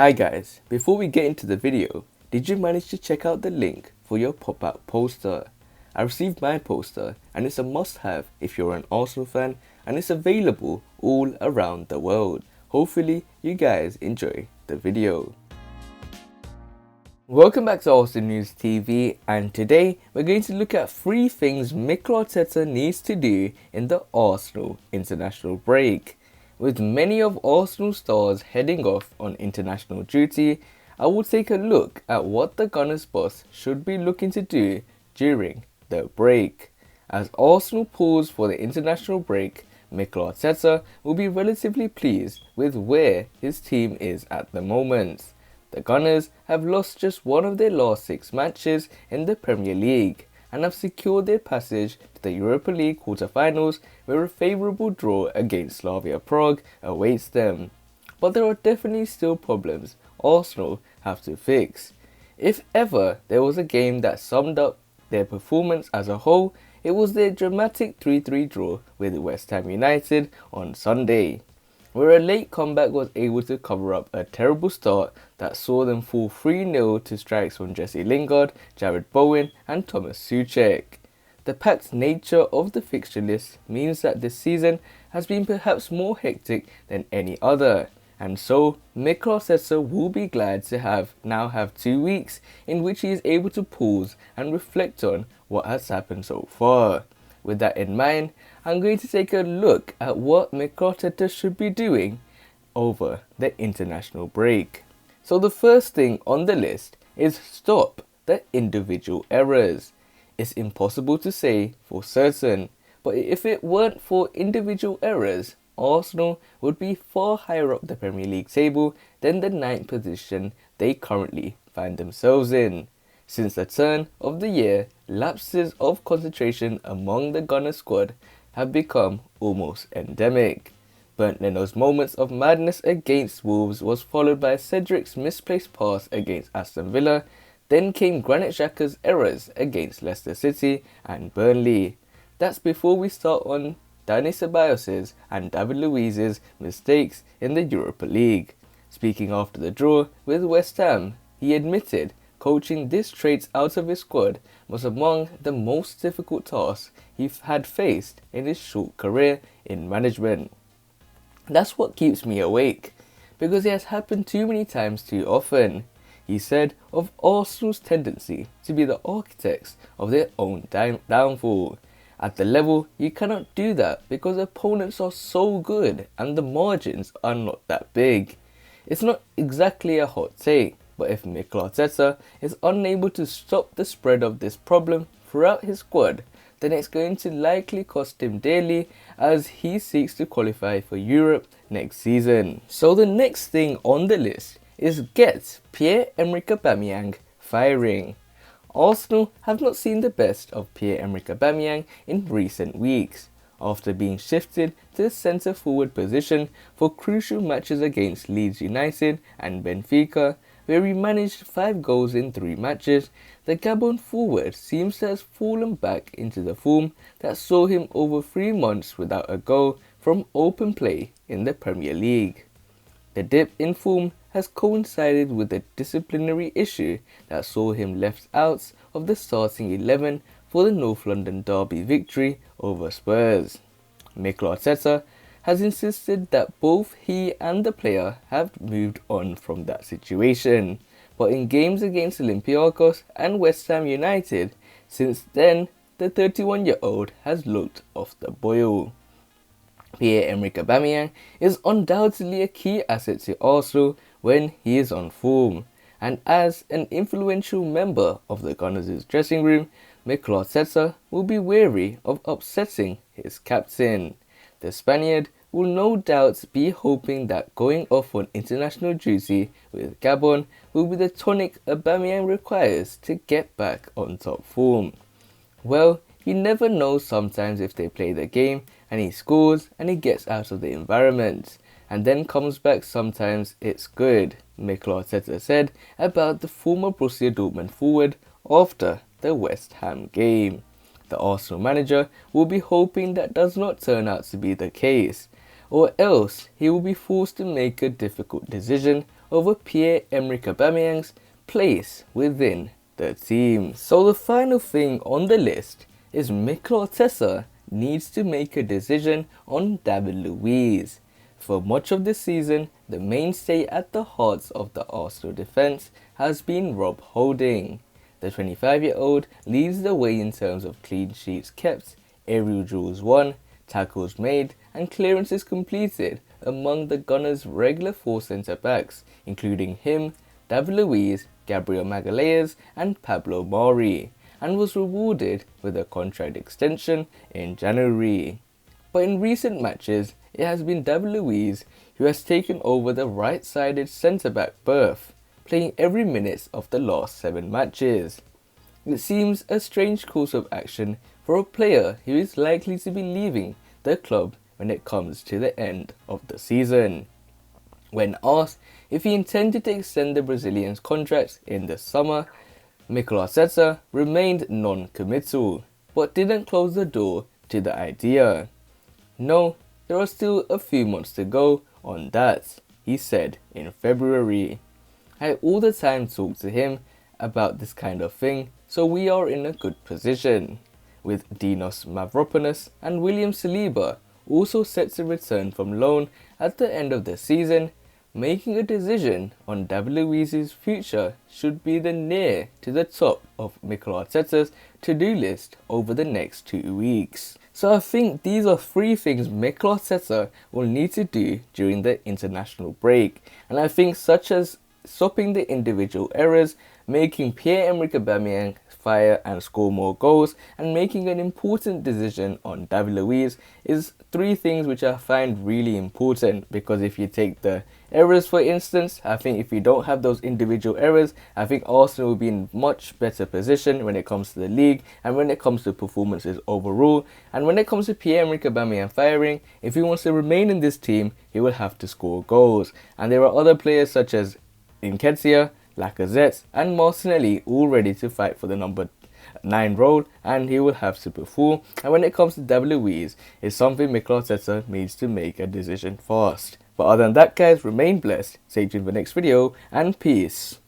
Hi guys, before we get into the video, did you manage to check out the link for your pop-out poster? I received my poster and it's a must-have if you're an Arsenal fan, and it's available all around the world. Hopefully you guys enjoy the video. Welcome back to Arsenal News TV, and today we're going to look at 3 things Mikel Arteta needs to do in the Arsenal international break. With many of Arsenal stars heading off on international duty, I will take a look at what the Gunners boss should be looking to do during the break. As Arsenal pause for the international break, Mikel Arteta will be relatively pleased with where his team is at the moment. The Gunners have lost just one of their last 6 matches in the Premier League and have secured their passage to the Europa League quarter-finals, where a favourable draw against Slavia Prague awaits them. But there are definitely still problems Arsenal have to fix. If ever there was a game that summed up their performance as a whole, it was their dramatic 3-3 draw with West Ham United on Sunday, where a late comeback was able to cover up a terrible start that saw them fall 3-0 to strikes from Jesse Lingard, Jared Bowen and Thomas Souček. The packed nature of the fixture list means that this season has been perhaps more hectic than any other, and so Mikel Arteta will be glad to now have 2 weeks in which he is able to pause and reflect on what has happened so far. With that in mind, I'm going to take a look at what Mikel Arteta should be doing over the international break. So the first thing on the list is stop the individual errors. It's impossible to say for certain, but if it weren't for individual errors, Arsenal would be far higher up the Premier League table than the 9th position they currently find themselves in. Since the turn of the year, lapses of concentration among the Gunner squad have become almost endemic. Bernd Leno's moments of madness against Wolves was followed by Cedric's misplaced pass against Aston Villa. Then came Granit Xhaka's errors against Leicester City and Burnley. That's before we start on Dani Ceballos' and David Luiz's mistakes in the Europa League. Speaking after the draw with West Ham, he admitted coaching these traits out of his squad was among the most difficult tasks he had faced in his short career in management. That's what keeps me awake, because it has happened too many times too often, he said of Arsenal's tendency to be the architects of their own downfall. At the level, you cannot do that because opponents are so good and the margins are not that big. It's not exactly a hot take, but if Mikel Arteta is unable to stop the spread of this problem throughout his squad, then it's going to likely cost him dearly as he seeks to qualify for Europe next season. So the next thing on the list is get Pierre-Emerick Aubameyang firing. Arsenal have not seen the best of Pierre-Emerick Aubameyang in recent weeks, after being shifted to the centre-forward position for crucial matches against Leeds United and Benfica, where he managed 5 goals in 3 matches. The Gabon forward seems to have fallen back into the form that saw him over 3 months without a goal from open play in the Premier League. The dip in form has coincided with a disciplinary issue that saw him left out of the starting 11 for the North London derby victory over Spurs. Mikel Arteta has insisted that both he and the player have moved on from that situation, but in games against Olympiacos and West Ham United since then, the 31-year-old has looked off the boil. Pierre-Emerick Aubameyang is undoubtedly a key asset to Arsenal when he is on form, and as an influential member of the Gunners' dressing room, Mikel Arteta will be wary of upsetting his captain. The Spaniard will no doubt be hoping that going off on international duty with Gabon will be the tonic Aubameyang requires to get back on top form. Well, you never know sometimes if they play the game and he scores and he gets out of the environment and then comes back, sometimes it's good, Mikel Arteta said about the former Borussia Dortmund forward after the West Ham game. The Arsenal manager will be hoping that does not turn out to be the case, or else he will be forced to make a difficult decision over Pierre-Emerick Aubameyang's place within the team. So the final thing on the list is Mikel Arteta needs to make a decision on David Luiz. For much of the season, the mainstay at the heart of the Arsenal defence has been Rob Holding. The 25-year-old leads the way in terms of clean sheets kept, aerial duels won, tackles made and clearances completed among the Gunners' regular four centre-backs, including him, David Luiz, Gabriel Magalhaes and Pablo Mari, and was rewarded with a contract extension in January. But in recent matches, it has been David Luiz who has taken over the right-sided centre-back berth, playing every minute of the last 7 matches. It seems a strange course of action for a player who is likely to be leaving the club when it comes to the end of the season. When asked if he intended to extend the Brazilian's contract in the summer, Mikel Arteta remained non-committal, but didn't close the door to the idea. "No, there are still a few months to go on that," he said in February. "I all the time talk to him about this kind of thing, so we are in a good position." With Dinos Mavropanos and William Saliba also set to return from loan at the end of the season, making a decision on David Luiz's future should be the near to the top of Mikel Arteta's to-do list over the next 2 weeks. So I think these are 3 things Mikel Arteta will need to do during the international break, and I think such as stopping the individual errors, making Pierre-Emerick Aubameyang fire and score more goals, and making an important decision on David Luiz is 3 things which I find really important, because if you take the errors for instance, I think if you don't have those individual errors, I think Arsenal will be in much better position when it comes to the league and when it comes to performances overall. And when it comes to Pierre-Emerick Aubameyang firing, if he wants to remain in this team, he will have to score goals. And there are other players such as Nketiah, Lacazette and Martinelli all ready to fight for the number 9 role, and he will have to perform. And when it comes to David Luiz, it's something Mikel Arteta needs to make a decision fast. But other than that guys, remain blessed, stay tuned for the next video and peace.